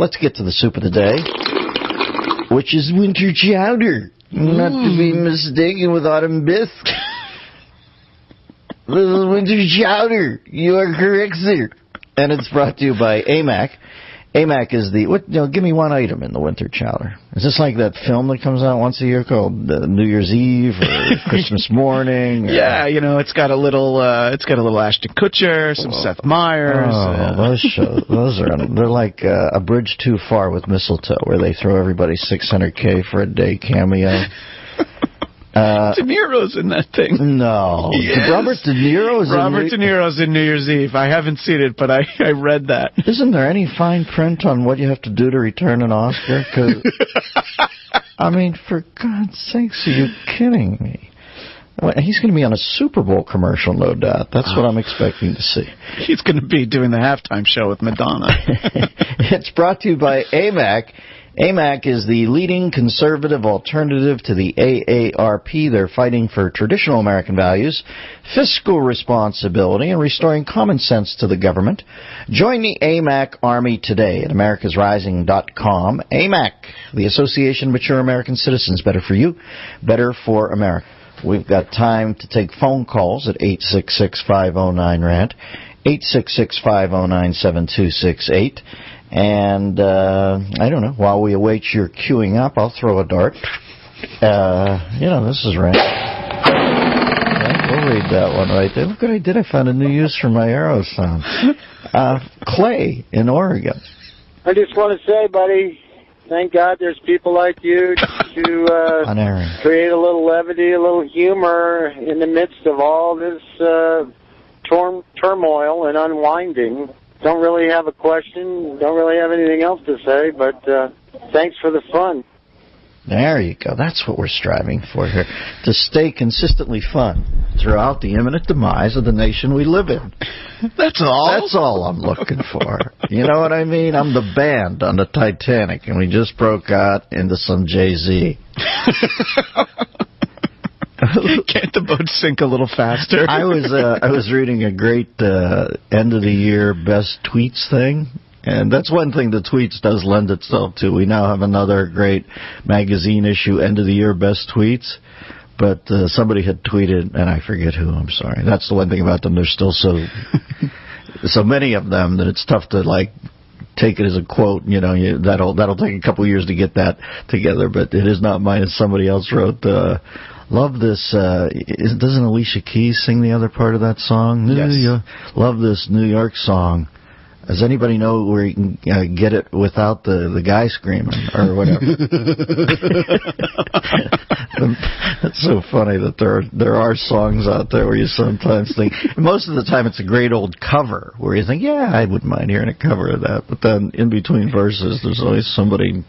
let's get to the soup of the day, which is winter chowder, not to be mistaken with autumn bisque. This is winter chowder. You are correct, sir. And it's brought to you by AMAC. AMAC is give me one item in the winter chowder. Is this like that film that comes out once a year called New Year's Eve or Christmas Morning? Or... Yeah, it's got a little Ashton Kutcher, some Seth Meyers. Oh, those shows, they're like A Bridge Too Far with Mistletoe, where they throw everybody $600K for a day cameo. De Niro's in that thing. No. Yes. Robert De Niro's in New Year's Eve. I haven't seen it, but I read that. Isn't there any fine print on what you have to do to return an Oscar? 'Cause, I mean, for God's sakes, are you kidding me? He's going to be on a Super Bowl commercial, no doubt. That's what I'm expecting to see. He's going to be doing the halftime show with Madonna. It's brought to you by AMAC. AMAC is the leading conservative alternative to the AARP. They're fighting for traditional American values, fiscal responsibility, and restoring common sense to the government. Join the AMAC Army today at americasrising.com. AMAC, the Association of Mature American Citizens. Better for you, better for America. We've got time to take phone calls at 866-509-RANT, 866-509-7268. And, I don't know, while we await your queuing up, I'll throw a dart. This is right. We'll read that one right there. Look what I did. I found a new use for my arrow sound. Clay in Oregon. I just want to say, buddy, thank God there's people like you to create a little levity, a little humor in the midst of all this turmoil and unwinding. Don't really have a question, don't really have anything else to say, but thanks for the fun. There you go. That's what we're striving for here, to stay consistently fun throughout the imminent demise of the nation we live in. That's all? That's all I'm looking for. You know what I mean? I'm the band on the Titanic, and we just broke out into some Jay-Z. Can't the boat sink a little faster? I was reading a great end of the year best tweets thing, and that's one thing that tweets does lend itself to. We now have another great magazine issue end of the year best tweets, but somebody had tweeted, and I forget who. I'm sorry. That's the one thing about them. There's still so many of them that it's tough to take it as a quote. That'll take a couple years to get that together, but it is not mine. As somebody else wrote. Love this. Doesn't Alicia Keys sing the other part of that song? Yes. Love this New York song. Does anybody know where you can get it without the guy screaming or whatever? It's so funny that there are songs out there where you sometimes think, most of the time it's a great old cover where you think, yeah, I wouldn't mind hearing a cover of that. But then in between verses, there's always somebody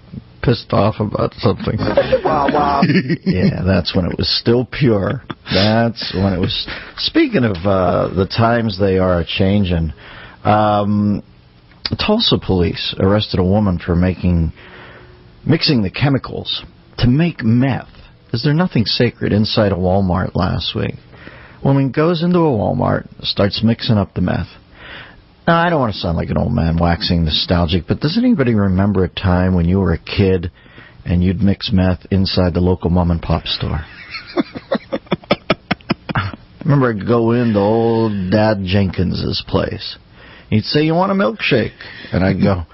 pissed off about something. Yeah, that's when it was still pure. That's when it was. Speaking of the times they are a-changing, Tulsa police arrested a woman for mixing the chemicals to make meth. Is there nothing sacred inside a Walmart last week? Woman goes into a Walmart, starts mixing up the meth. Now, I don't want to sound like an old man waxing nostalgic, but does anybody remember a time when you were a kid and you'd mix meth inside the local mom-and-pop store? I remember I'd go into old Dad Jenkins's place. He'd say, you want a milkshake? And I'd go,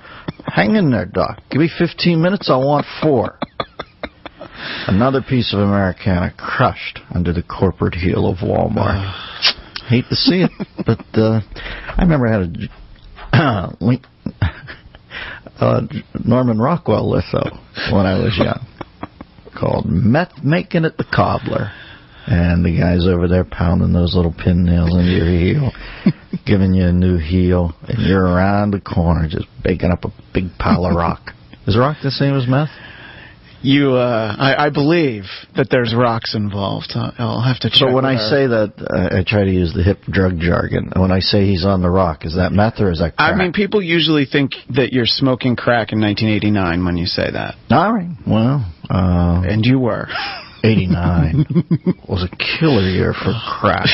hang in there, Doc. Give me 15 minutes, I want 4. Another piece of Americana crushed under the corporate heel of Walmart. Hate to see it, but I remember I had a Norman Rockwell litho when I was young called Meth Making It the Cobbler. And the guy's over there pounding those little pin nails into your heel, giving you a new heel, and you're around the corner just baking up a big pile of rock. Is rock the same as meth? I believe that there's rocks involved. I'll have to check. So when I say that, I try to use the hip drug jargon. When I say he's on the rock, is that meth or is that crack? I mean, people usually think that you're smoking crack in 1989 when you say that. All right. Well, and you were. 89 was a killer year for crack.